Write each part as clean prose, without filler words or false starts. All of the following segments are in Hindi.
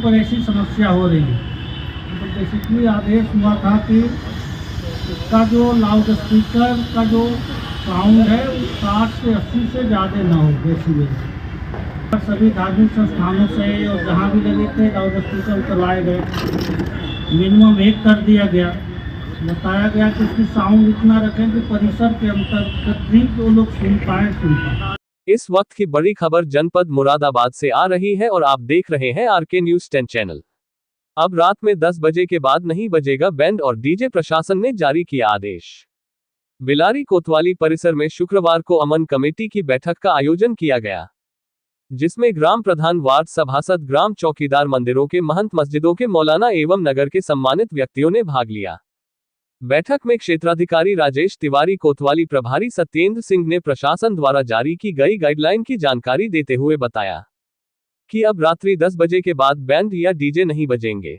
पर ऐसी समस्या हो रही है। तो बेसिकली आदेश हुआ था कि इसका जो लाउड स्पीकर का जो साउंड है वो 60 से 80 से ज़्यादा ना हो डेसिबल। सभी धार्मिक संस्थानों से और जहाँ भी लगे थे लाउड स्पीकर उतरवाए गए, मिनिमम 1 कर दिया गया। बताया गया कि इसकी साउंड इतना रखें कि परिसर के अंतर्गत भी जो लोग सुन पाए। इस वक्त की बड़ी खबर जनपद मुरादाबाद से आ रही है और आप देख रहे हैं आरके न्यूज 10 चैनल। अब रात में 10 बजे के बाद नहीं बजेगा बैंड और डीजे। प्रशासन ने जारी किया आदेश। बिलारी कोतवाली परिसर में शुक्रवार को अमन कमेटी की बैठक का आयोजन किया गया, जिसमें ग्राम प्रधान, वार्ड सभासद, ग्राम चौकीदार, मंदिरों के महंत, मस्जिदों के मौलाना एवं नगर के सम्मानित व्यक्तियों ने भाग लिया। बैठक में क्षेत्राधिकारी राजेश तिवारी, कोतवाली प्रभारी सत्येंद्र सिंह ने प्रशासन द्वारा जारी की गई गाइडलाइन की जानकारी देते हुए बताया कि अब रात्रि 10 बजे के बाद बैंड या डीजे नहीं बजेंगे।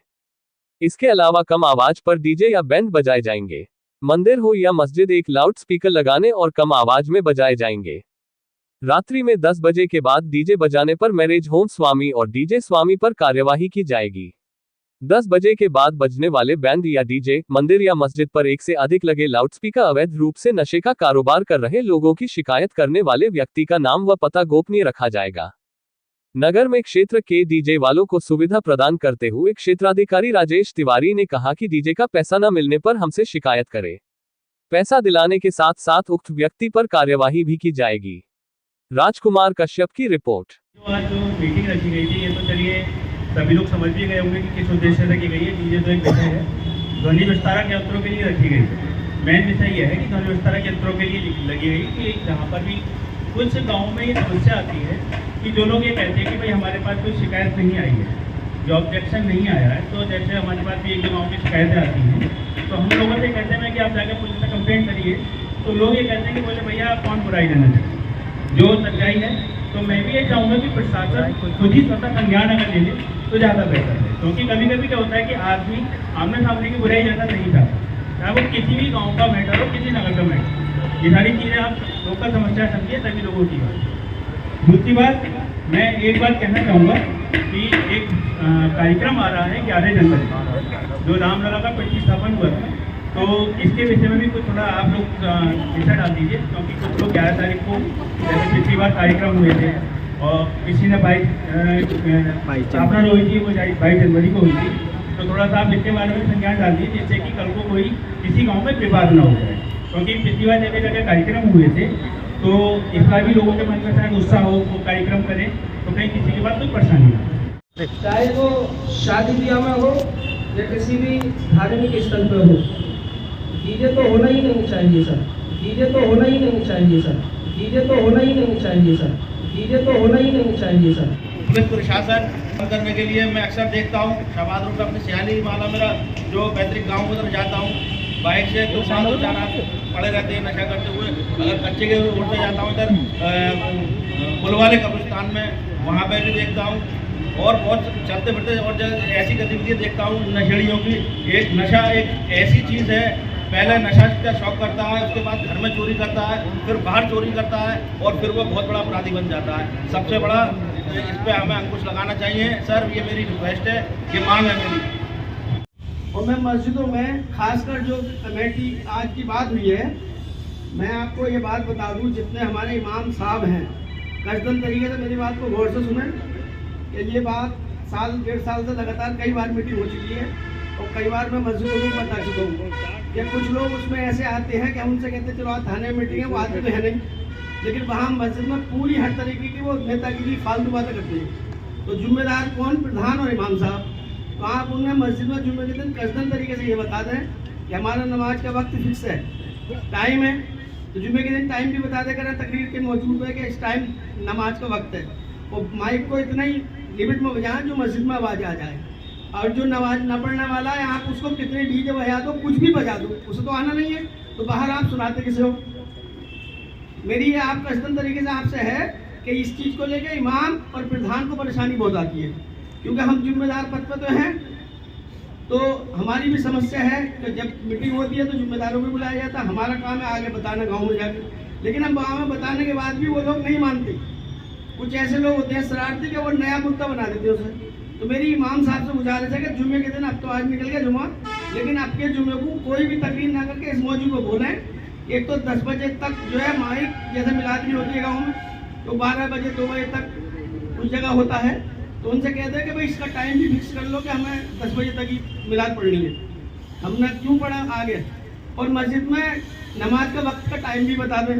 इसके अलावा कम आवाज पर डीजे या बैंड बजाए जाएंगे। मंदिर हो या मस्जिद, एक लाउड स्पीकर लगाने और कम आवाज में बजाए जाएंगे। रात्रि में 10 बजे के बाद डीजे बजाने पर मैरिज होम स्वामी और डीजे स्वामी पर कार्यवाही की जाएगी। 10 बजे के बाद बजने वाले बैंड या डीजे, मंदिर या मस्जिद पर एक से अधिक लगे लाउडस्पीकर, अवैध रूप से नशे का कारोबार कर रहे लोगों की शिकायत करने वाले व्यक्ति का नाम व पता गोपनीय रखा जाएगा। नगर में क्षेत्र के डीजे वालों को सुविधा प्रदान करते हुए क्षेत्राधिकारी राजेश तिवारी ने कहा कि डीजे का पैसा न मिलने पर हमसे शिकायत करे। पैसा दिलाने के साथ साथ उक्त व्यक्ति पर कार्यवाही भी की जाएगी। राजकुमार कश्यप की रिपोर्ट। आज जो मीटिंग रखी गई थी, ये तो चलिए सभी लोग समझ भी गए होंगे कि किस उद्देश्य से रखी गई है। डीजे तो एक विषय है, ध्वनि विस्तारक यंत्रों के लिए रखी गई है। मेन विषय यह है कि ध्वनि विस्तारक यंत्रों के लिए लगी गई कि जहाँ पर भी कुछ गाँव में ये समस्या आती है कि जो लोग ये कहते हैं कि भाई हमारे पास कोई शिकायत नहीं आई है, जो ऑब्जेक्शन नहीं आया है, तो जैसे हमारे पास भी एक दो गाँव की शिकायतें आती हैं, तो हम लोगों से कहते हैं कि आप जाकर पुलिस से कंप्लेंट करिए। तो लोग ये कहते हैं कि बोले भैया कौन बुराई देना चाहिए, जो सच्चाई है। तो मैं भी ये चाहूँगा कि प्रशासन खुद ही स्वतः संज्ञान अगर ले ले तो ज़्यादा बेहतर है, क्योंकि कभी कभी क्या होता है कि आदमी आमने सामने की बुराई ज़्यादा नहीं चाहता, चाहे वो किसी भी गाँव का मैटर हो, किसी नगर का मैटर। ये सारी चीज़ें आप लोकल समस्या समझिए, सभी लोगों की बात। दूसरी बात, मैं एक बात कहना चाहूँगा कि एक कार्यक्रम आ रहा है 11 जनवरी, जो रामलला का प्रतिष्ठापन हुआ था, तो इसके विषय में भी कुछ थोड़ा आप लोग दिशा डाल दीजिए, क्योंकि कुछ लोग 11 तारीख को जैसे पिछली बार कार्यक्रम हुए थे और किसी ने 22 स्थापना जो हुई थी वो 22 जनवरी को हुई थी, तो थोड़ा सा आप इसके बारे में संज्ञान डाल दीजिए, जिससे कि कल को कोई किसी गाँव में विवाद न हो जाए। क्योंकि पिछली बार जगह जगह कार्यक्रम हुए थे, तो इस बार भी लोगों के मन में शायद उत्साह हो, वो कार्यक्रम करें तो कहीं किसी के बाद कोई परेशानी हो, चाहे वो शादी ब्याह में हो या किसी भी धार्मिक स्थल पर हो। डीजे तो होना ही नहीं चाहिए सर, डीजे तो होना ही नहीं चाहिए सर, डीजे तो होना ही नहीं चाहिए सर, डीजे तो होना ही नहीं चाहिए सर। पुलिस प्रशासन करने के लिए मैं अक्सर देखता हूँ, शाबाद रूप अपने सियाली माला मेरा जो पैतृक गाँव की तरफ जाता हूँ, बाइक से 2 साल 4 पड़े रहते हैं नशा करते हुए। अगर कच्चे के उड़ते जाता हूँ इधर पुल वाले कब्रिस्तान में, वहाँ पर भी देखता हूँ, और बहुत चलते फिरते और ऐसी गतिविधियाँ देखता हूँ नशेड़ियों की। एक नशा एक ऐसी चीज़ है, पहले नशा का शौक करता है, उसके बाद घर में चोरी करता है, फिर बाहर चोरी करता है, और फिर वो बहुत बड़ा अपराधी बन जाता है। सबसे बड़ा इस पर हमें अंकुश लगाना चाहिए सर, ये मेरी रिक्वेस्ट है, ये मांग है मेरी। और मैं मस्जिदों में खासकर जो कमेटी आज की बात हुई है, मैं आपको ये बात बता दूं, जितने हमारे इमाम साहब हैं कसदन तरीके से मेरी बात को गौर से सुने कि ये बात साल 1.5 साल से लगातार कई बार मीटिंग हो चुकी है, और कई बार मैं मस्जिदों में बता चुका हूँ कि कुछ लोग उसमें ऐसे आते हैं कि हम उनसे कहते हैं चलो आज थाने में मीटिंग है, वो आते तो है नहीं, लेकिन वहाँ मस्जिद में पूरी हर तरीके की वो नेतागिरी फालतू बातें करते हैं। तो जिम्मेदार कौन? प्रधान और इमाम साहब। तो आप उन्हें मस्जिद में जुम्मे के दिन कसदन तरीके से ये बता दें कि हमारा नमाज का वक्त फिक्स है, टाइम है, तो जुम्मे के दिन टाइम भी बता दें, करें तकरीर के मौजूद है कि इस टाइम नमाज का वक्त है। और माइक को इतना ही लिमिट में बजाएं जो मस्जिद में आवाज़ आ जाए, और जो नमाज न पढ़ने वाला है आप उसको कितने डीजे बजा दो, कुछ भी बजा दो, उसे तो आना नहीं है, तो बाहर आप सुनाते किसे हो? मेरी ये आप कसदन तरीके से आपसे है कि इस चीज़ को लेकर इमाम और प्रधान को परेशानी बहुत आती है, क्योंकि हम जिम्मेदार पद पर तो हैं, तो हमारी भी समस्या है कि जब मीटिंग होती है तो जिम्मेदारों को बुलाया जाता है, हमारा काम है आगे बताना गांव में जाकर, लेकिन हम गाँव में बताने के बाद भी वो लोग नहीं मानते। कुछ ऐसे लोग होते हैं शरारती कि वो नया मुद्दा बना देते हैं उसे, तो मेरी इमाम साहब से गुजारिश है कि जुमे के दिन, अब तो आज निकल गया जुमा, लेकिन अब के जुमे को कोई भी तकलीफ ना करके इस मौजू को बोलें। एक तो 10 बजे तक जो है माइक जैसे मिलाद नहीं होती है गाँव में, तो 12 बजे 2 बजे तक उस जगह होता है, तो उनसे कहते हैं कि भाई इसका टाइम भी फिक्स कर लो कि हमें 10 बजे तक ही मिलाद पढ़नी है। हमने क्यों पढ़ा आगे, और मस्जिद में नमाज का वक्त का टाइम भी बता दें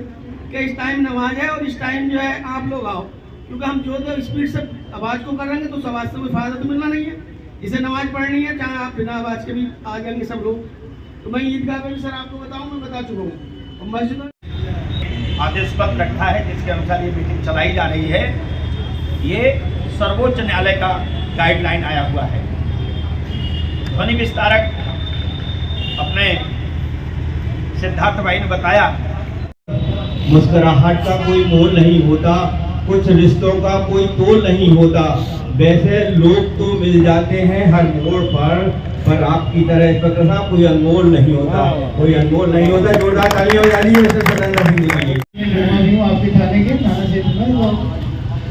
कि इस टाइम नमाज है और इस टाइम जो है आप लोग आओ, क्योंकि हम जो स्पीड से आवाज़ को करेंगे तो उस आवाज़ से कोई फायदा तो मिलना नहीं है। जिसे नमाज पढ़नी है चाहे आप बिना आवाज़ के भी आ जाएंगे सब लोग। तो मैं ईदगाह में भी सर आपको बताऊँ, मैं बता चुका हूँ, और मस्जिद में आदेश पत्र रखा है जिसके अनुसार ये मीटिंग चलाई जा रही है। ये सर्वोच्च न्यायालय का गाइडलाइन आया हुआ है। ध्वनि विस्तारक अपने सिद्धार्थ भाई ने बताया, मुस्कुराहट का कोई मोल नहीं होता, कुछ रिश्तों का कोई तोल नहीं होता। वैसे लोग तो मिल जाते हैं हर मोड़ पर आपकी तरह इंस्पेक्टर साहब कोई अनमोल नहीं होता, कोई अनमोल नहीं होता। जोरदार ताली हो जाती है सतेंद्र सिंह के लिए। मैं आपके थाने के थाना क्षेत्र में,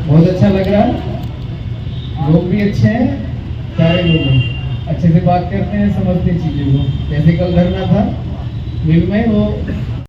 बहुत अच्छा लग रहा है। लोग भी अच्छे हैं, सारे लोग अच्छे से बात करते हैं, समझते हैं चीज़ों को। जैसे कल धरना था मिल में, वो